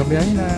Pabiyahin na.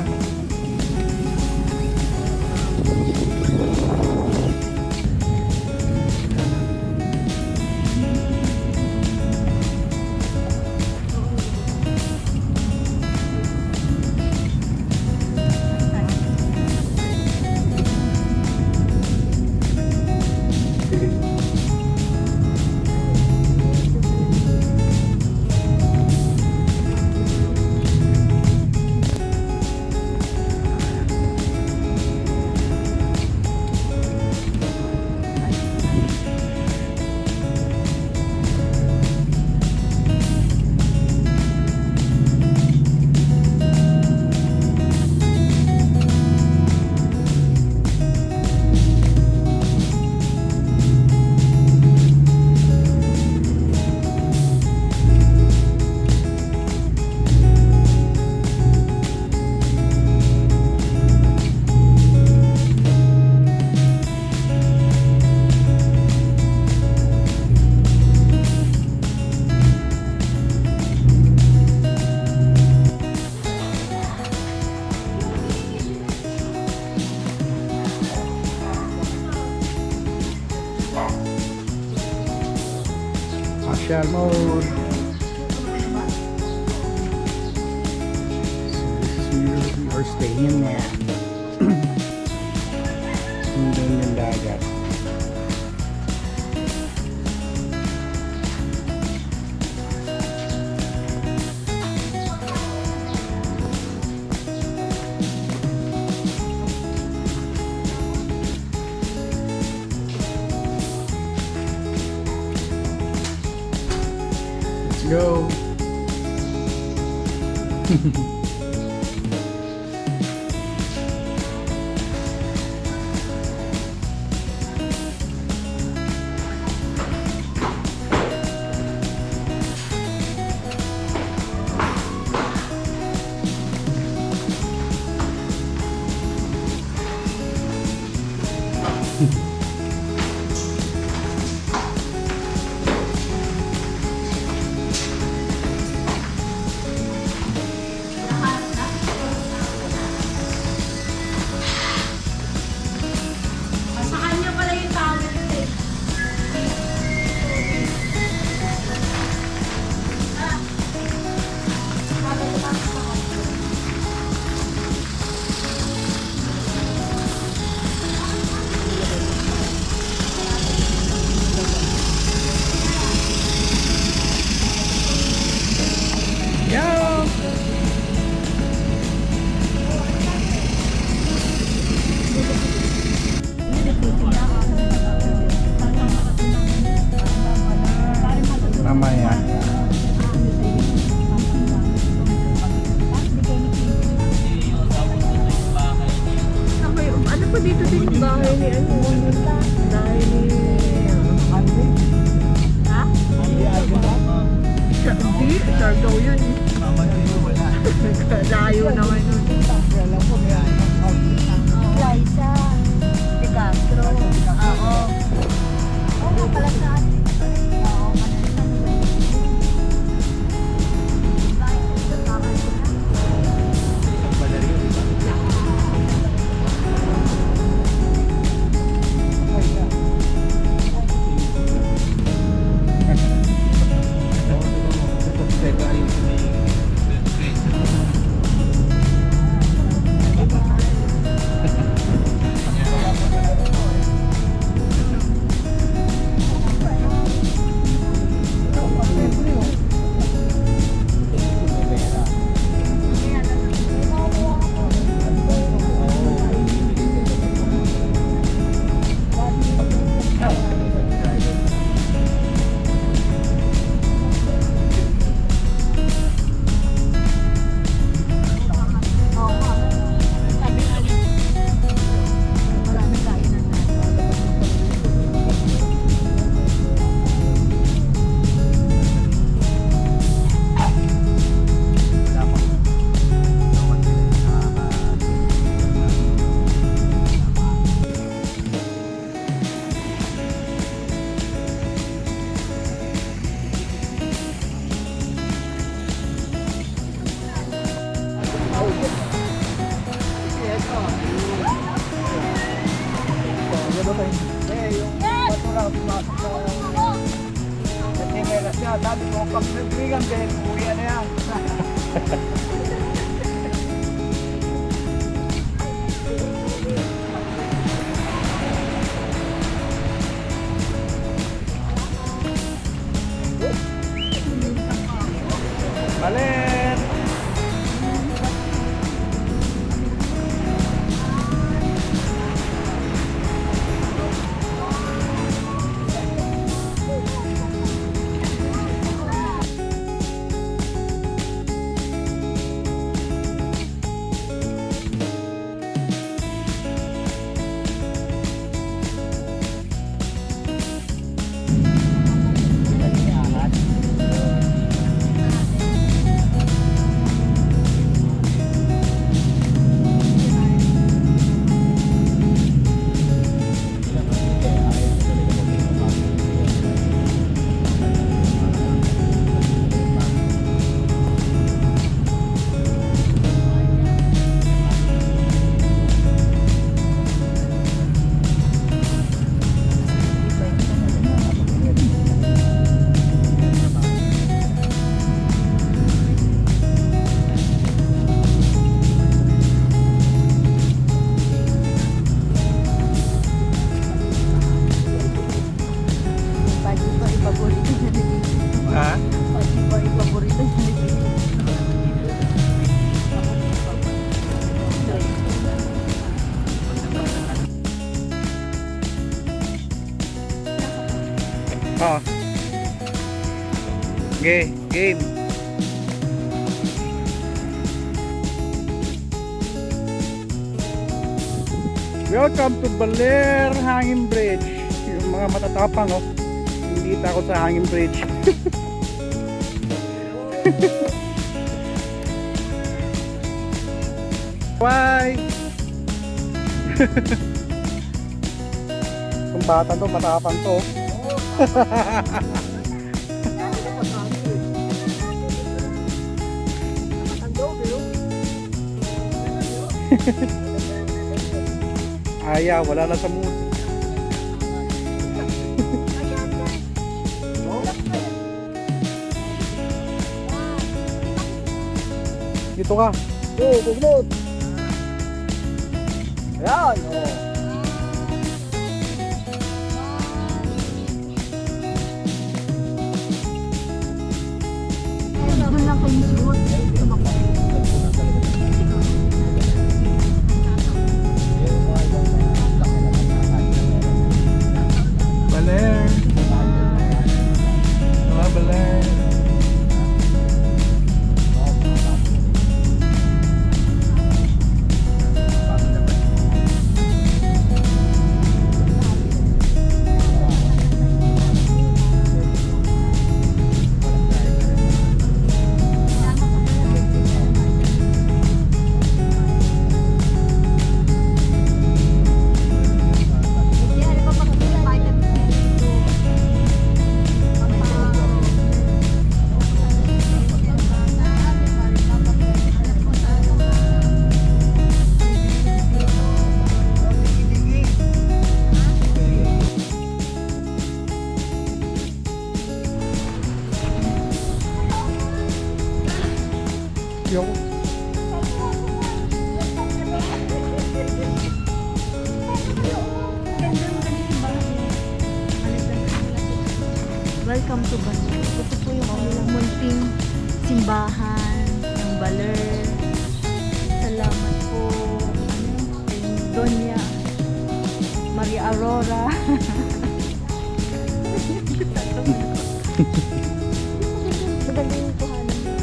Partial mode. So this is where we are staying at. Hindi ng dagat. Go. Mamaya. Ano po dito din yung bahay ni ano? Bahay ni... Ha? Hindi, Siargao yun. Layo naman yun. Liza De Castro. Oo. Oo, pala sa atin. Eh, yung bato lang pumasok sa tingelas niya. Sabi ko, pag nagbigan din, uwi na yan. Balen! Pagi pa ipaborito niya ni Bibi. Ha? Pagi pa ipaborito niya ni Bibi. Oh. Okay, game. Welcome to Baler Hanging Bridge. Yung mga matatapang oh. Hindi takot sa hanging bridge. Bye! Itong bata to, matapang to. Ayaw, wala na sa mood. Dito ka. Oo, bugnot. Ayan, oo. Doon lang kayo siguro. Baler. Mga Baler. Yung Welcome to Baler. Ito po yung kanilang munting simbahan ng Baler. Salamat po kay Doña Maria Aurora. Maganda yung kuhanan mo.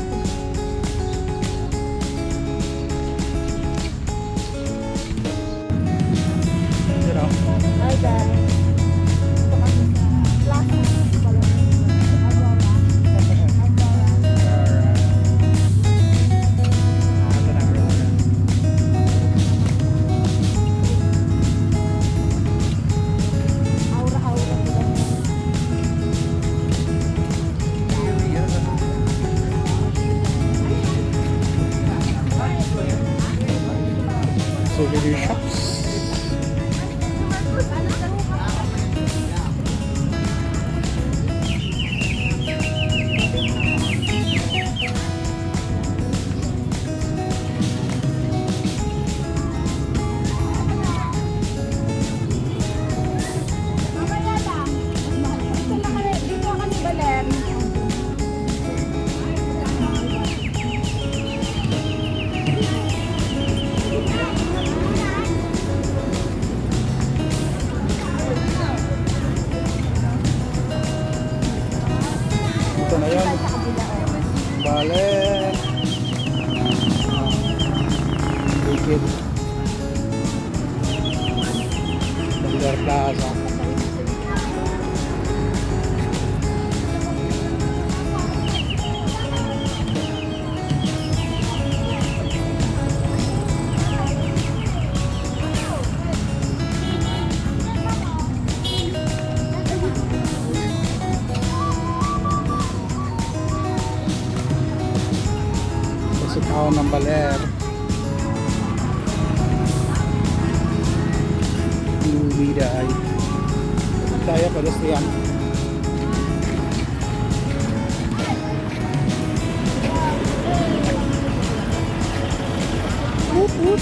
you know. Hi guys. Ito kami sa Plaza Baler. Aurora. Aura-aura sila. Plaza. Sa tao ng Baler. Luwiday. Saya pedestrian. Woop woop.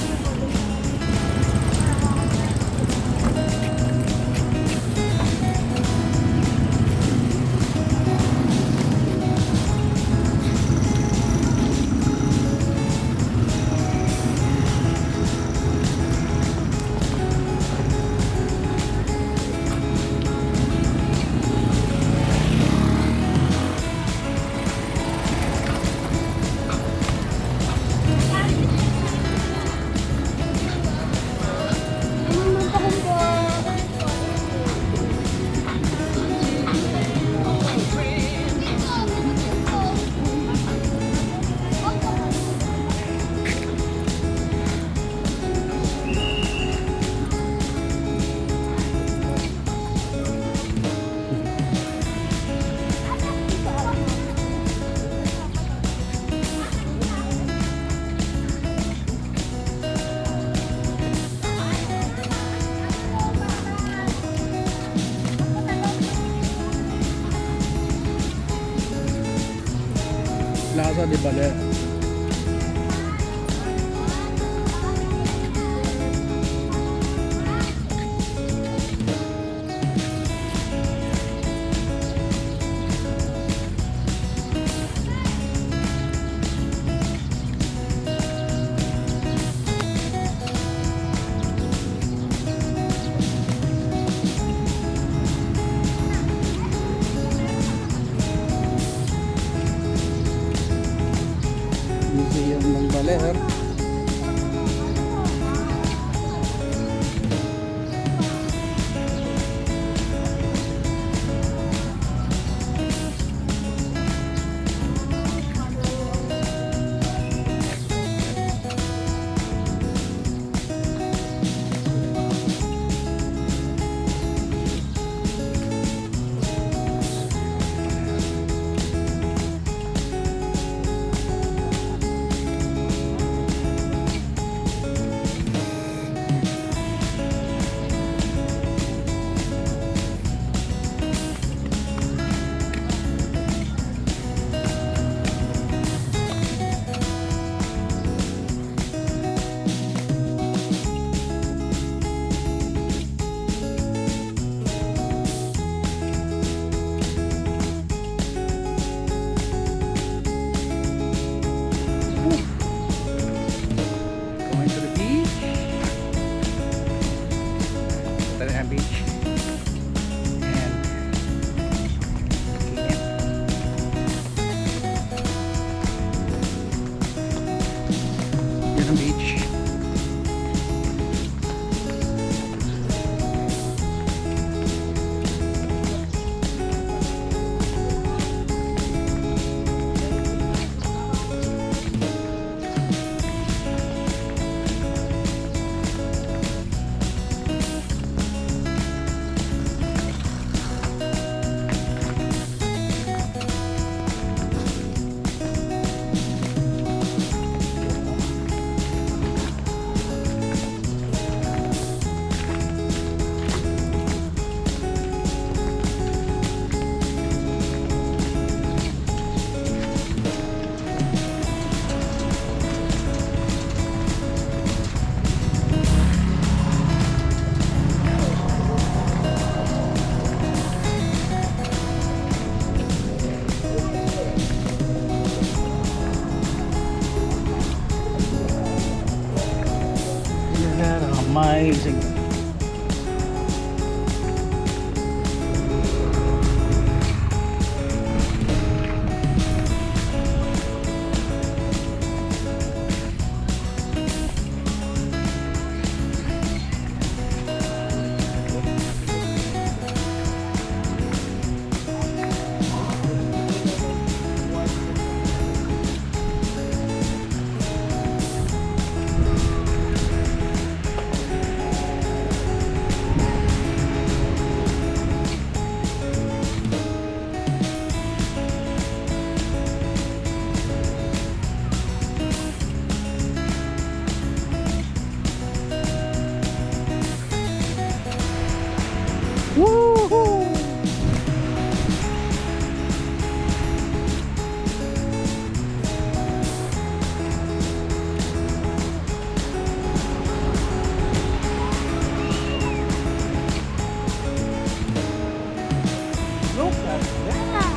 Plaza de Baler. Museum ng Baler. Going to the beach. Baler Beach. And init. Yun ang beach. Woohoo! Look at that!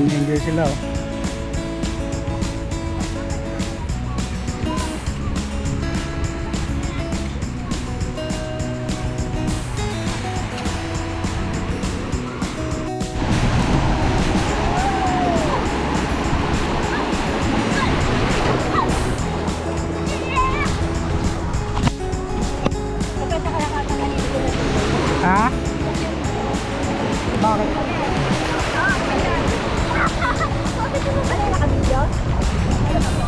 Enjoy sila oh. Ha? Bakit?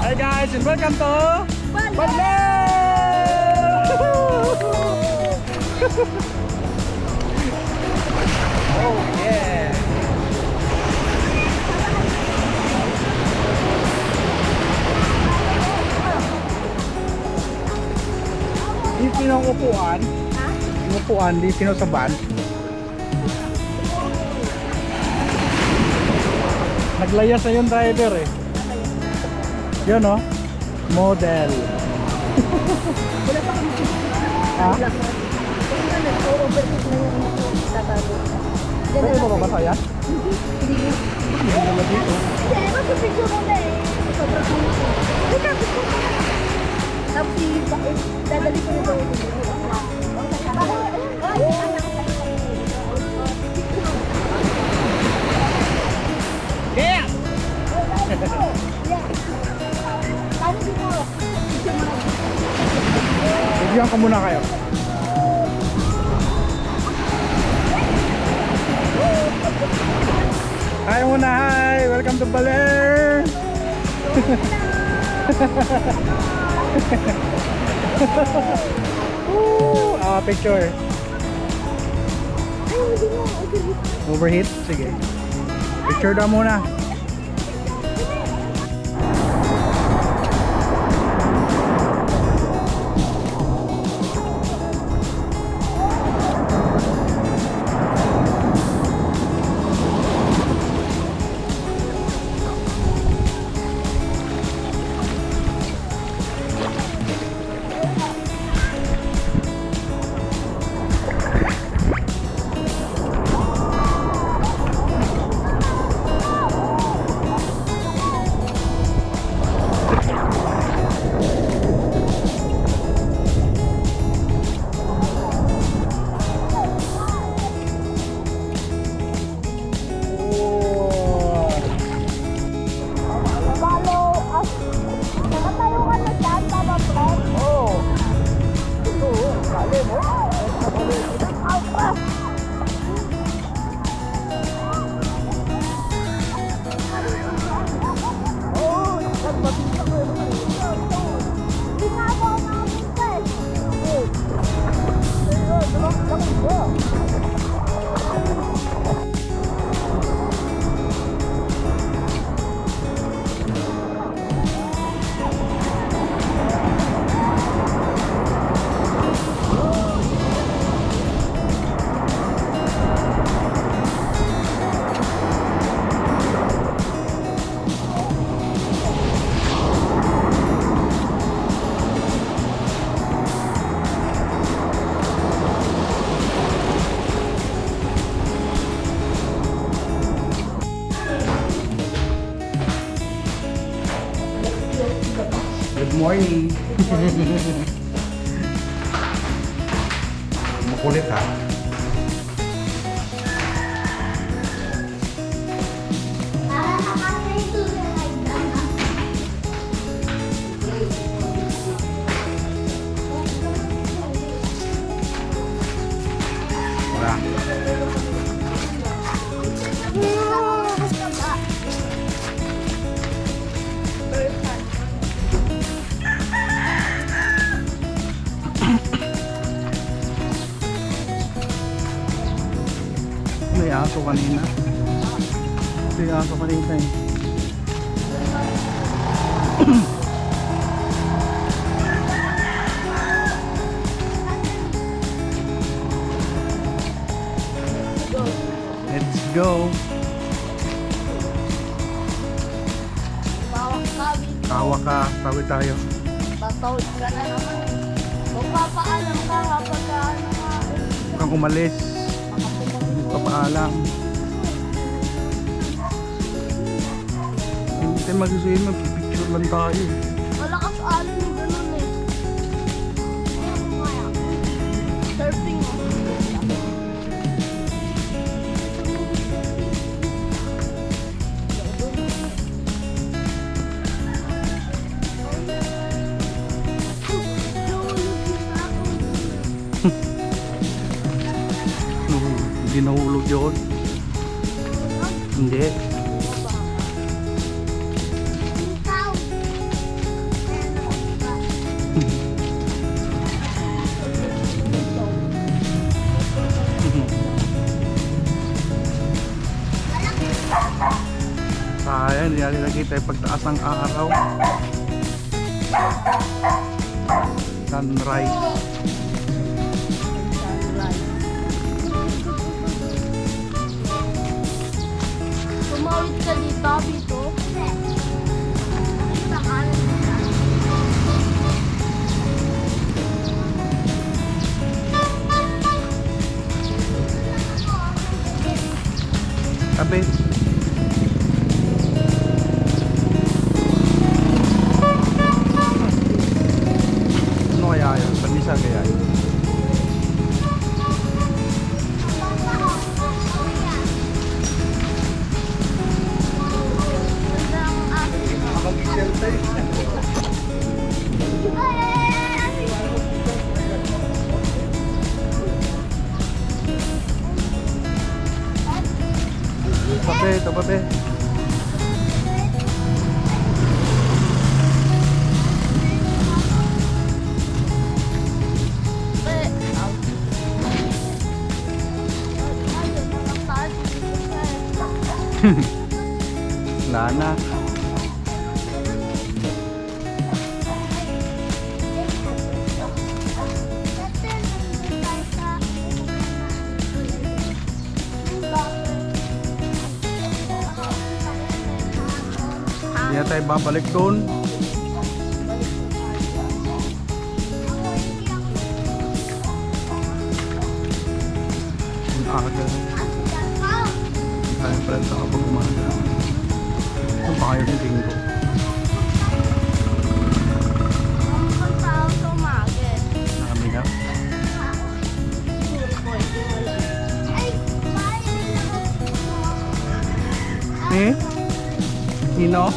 Hi guys and welcome to Baler! Oh yeah! Dito yung upuan. Yung upuan, dito yung sa van. Naglayas na yung driver eh. Yun oh. Model. Ha? Pwede ba babasa yan? Hindi naman dito. Dadali ko nito. Yeah! Bigyan ko muna kayo. Hi muna, hi! Welcome to Baler! Woo! Picture. Overheat? Sige. Picture daw muna. Good morning. Makulit ha. Wala. kanina. Ito yung aso kanina eh. Let's go. Bawak kami. Tawa ka, tawid tayo. Tatawid ka na naman. Magpapaalam ka kapag ano ka. Huwag kang umalis. Hindi pa paalam. Hindi tayo magsusuyin, magpipicture lang tayo. Malakas alon yung ganun eh. Surfing mo. Hindi nahulog yun. Hindi. Sayang, hindi natin nakita yung pagtaas ng araw. Sunrise. Tumawid ka dito, Bito. Sa kanan ka. Tabi. Ano kaya yun? Panisa kaya yun? Ganda ang aso. Tabi, tabi. Wala na. Hindi na tayo babalik doon. Ang aga. Kaya pala sa kapag umaga. Ano pa kayo ng linggo? Nakami ka? Eh? Nino?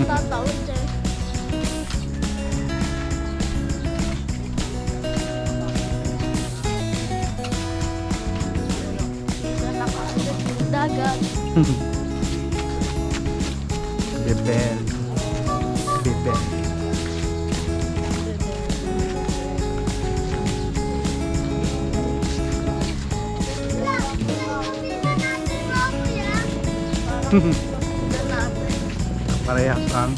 Tatawid eh. Dito nakaalit yung dagat. Bebel. Bebel. Parehas lang.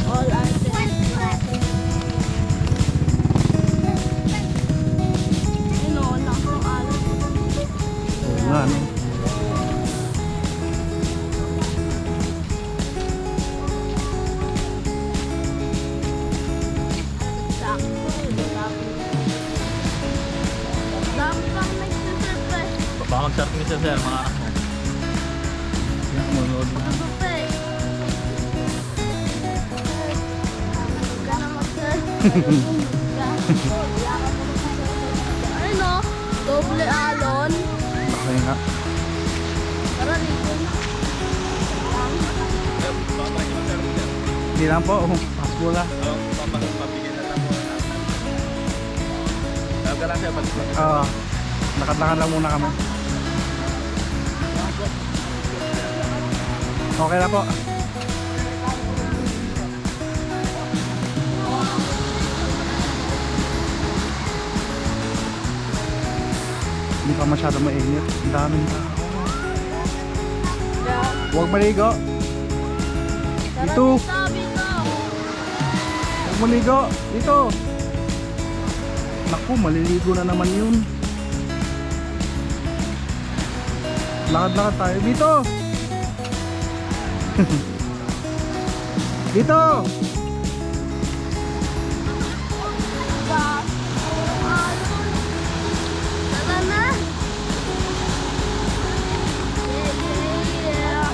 All items. Ano, lang yung alam. Oo nga, no? Sakto, dami pang nagsisurf eh. Baka mag-surf nyo sir, mga anak mo. Yan, manood na. Ano pa eh? Huwag ka na mag-surf. Ano? Doble alon. Okay nga. Tara dito. Hindi lang po. Pasbo na. Papigyan na lang po natin. Vlog ka lang sir. Oo. Lakad-lakad lang muna kami. Okay na po. Hindi pa masyado mainit. Ang daming tao. Huwag maligo. Dito. Sabi ko. Huwag maligo. Dito. Naku, maliligo na naman yun. Lakad-lakad tayo. Dito. Dito. Tara na. Yeah.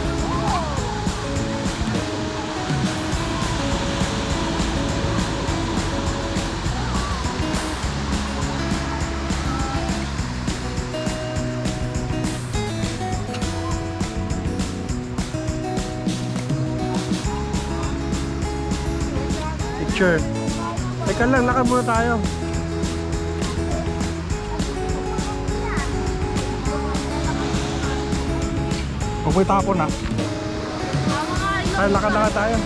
Picture. Teka lang, lakad muna tayo. Huwag mo itapon na. Ay, lakad-lakad tayo.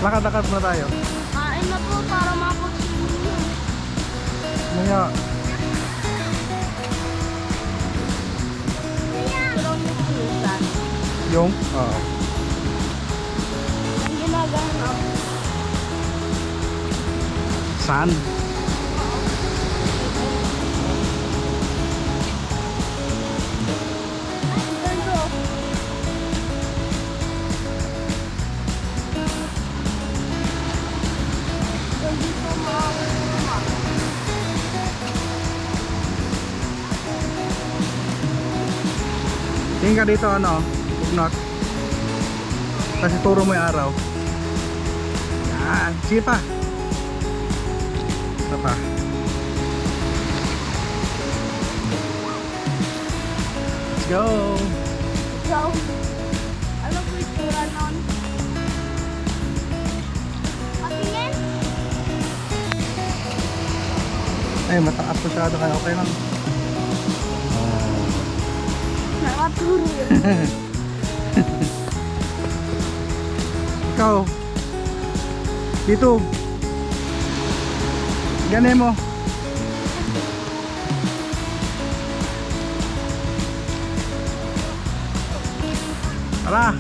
Lakad-lakad muna tayo. Kain na po para mapusin. Maya. Tulong niyo po minsan. Yung? Oo. Ang ginagawa. Saan? Tingin ka dito ano? Ugnot. Kasi turo mo yung araw. Yan. Sige pa. Ito pa. Let's go. So, ano po yung tura nun? Patingin? Ay, mataas masyado kaya okay lang. Nakaturo yun. Ikaw. Dito. Ganin mo. Tara.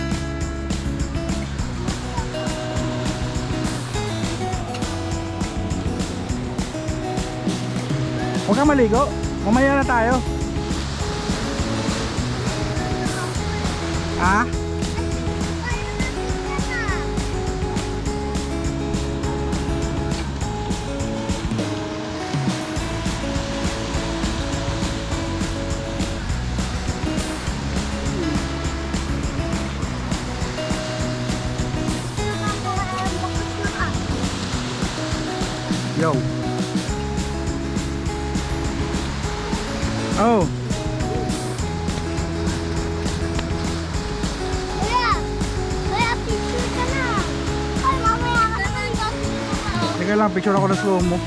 Huwag kang maligo. Mamaya na tayo. Ah? Yo. Oh. Kuya! Kuya, picture ka na! Ay, mamaya ka naman. Teka lang, picture ako na slow mo.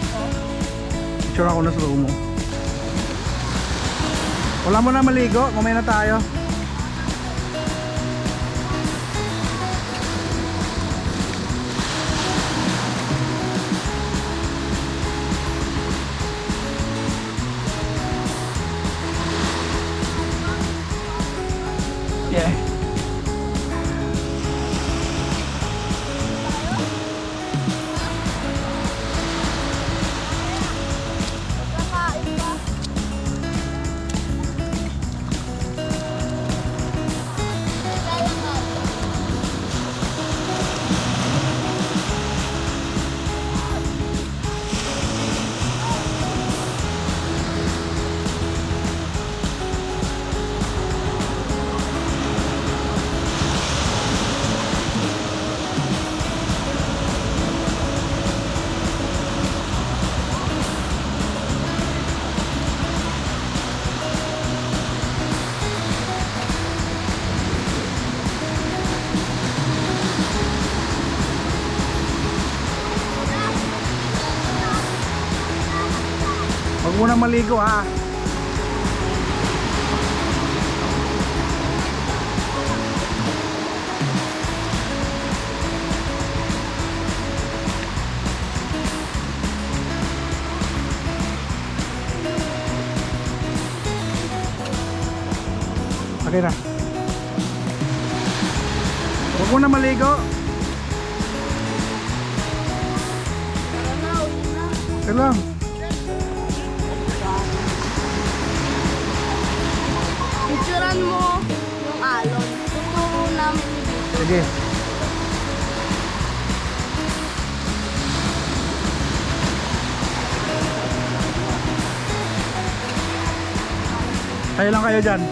Picture ako na slow mo. Wala mo na maligo, mamaya na tayo. Yeah. Kakain ka. mo nang maligo ha. Okay na. Huwag mo na maligo. Tara na, uwi na. Okay lang. Picturean mo yung alon. Tuturo namin dito. Sige. Kayo lang kayo dyan.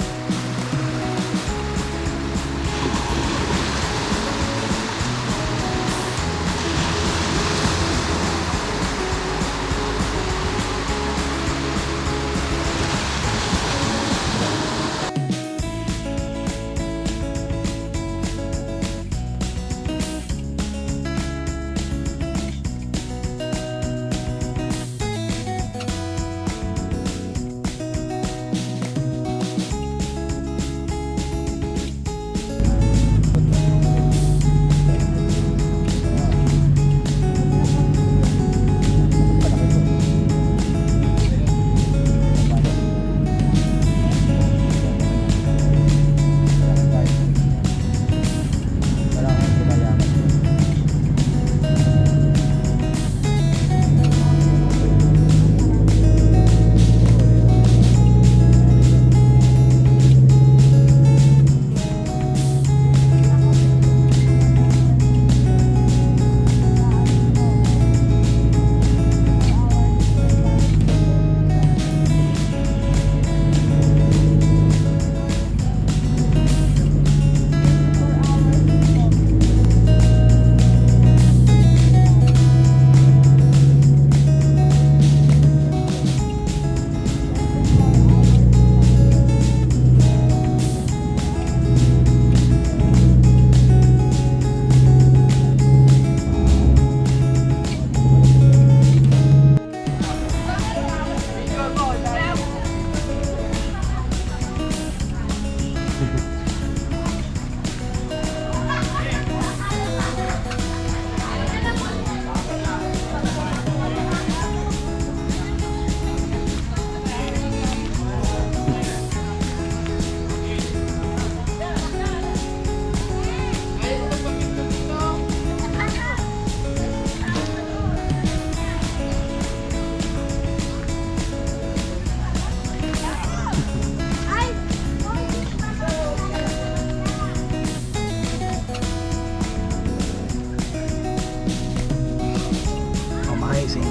Amazing.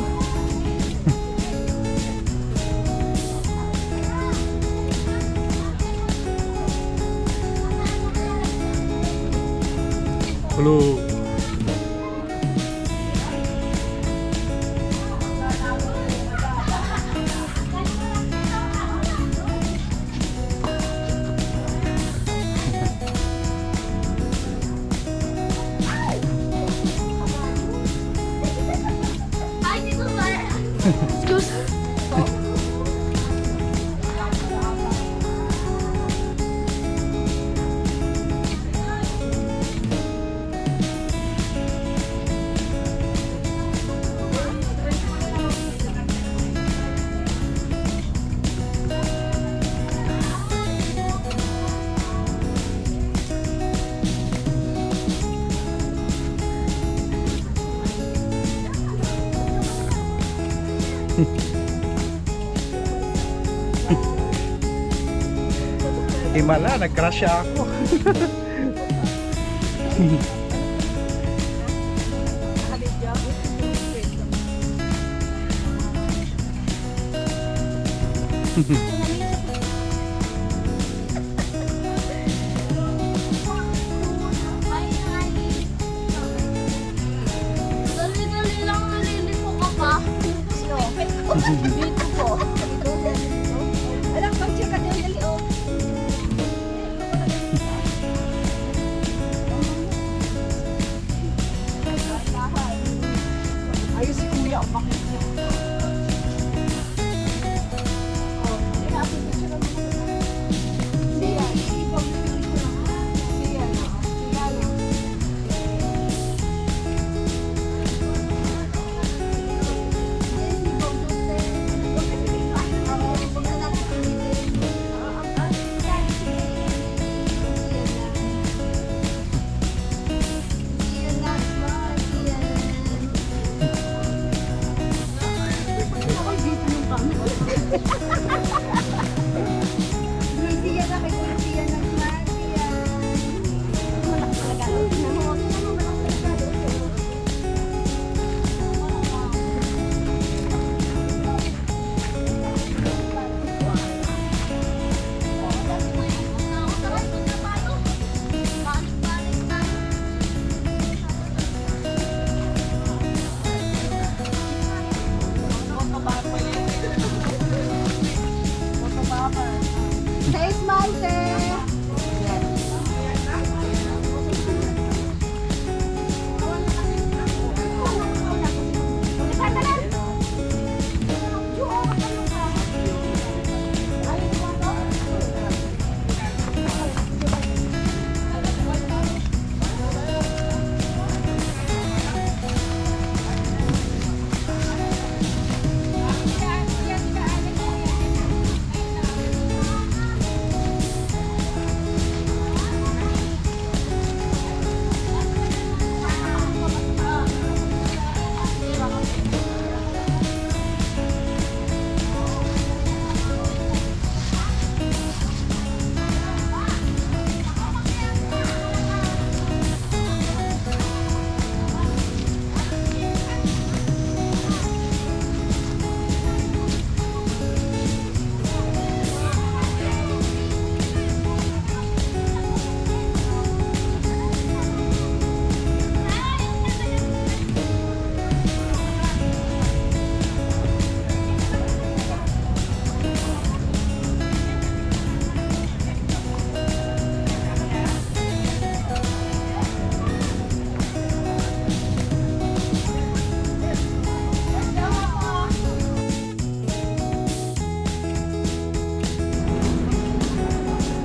Hello. Ay, dito ba? Excuse. Himala, nag-crash siya ako. Dali-dali lang, nalilito ka pa. Dito po. Alam, pag-check ka dyan, dali, oh. Ayos si Kuya, umakit niya. Say smile, say.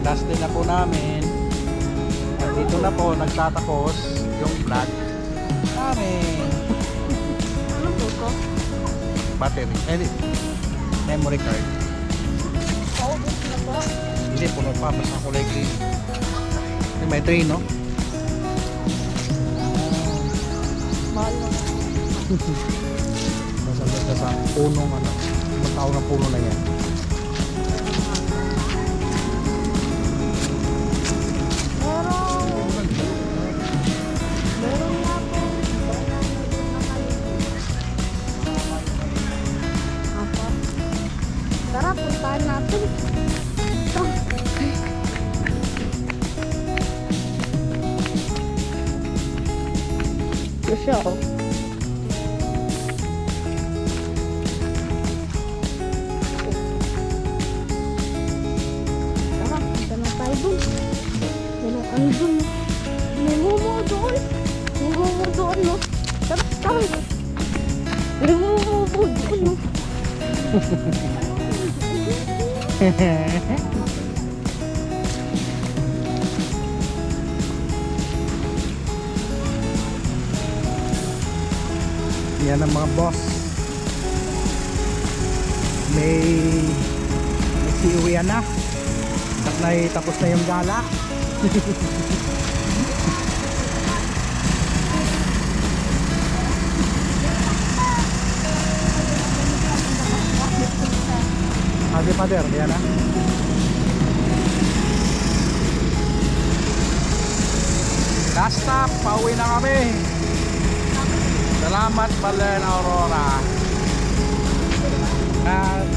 Last day na po namin. At dito na po nagtatapos yung vlog namin. Ano po ko? Battery. Memory card. Paubos na po. Hindi, puno pa. Basta kulay green. May train, no? Mahal na. Basta sa punong ano. Ang tawag ng puno na yan. Meron nga po. Apa? Tara, puntahan natin. Ito siya, oh. Tara, punta na tayo dun. Wala kayo dun. May mumu doon. May mumu doon, no? Tara, tara. May mumu doon, no? Yan ang mga boss. May siuwian na. Tapos na yung gala. Ate Pader, yan na. Last stop, pauwi na kami. Salamat Balen Aurora. At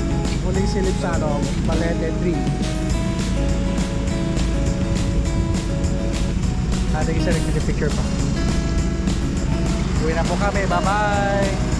muling silip sa ano, Balete 3. Ating isa nagpipicture pa. Uwi na po kami, bye bye.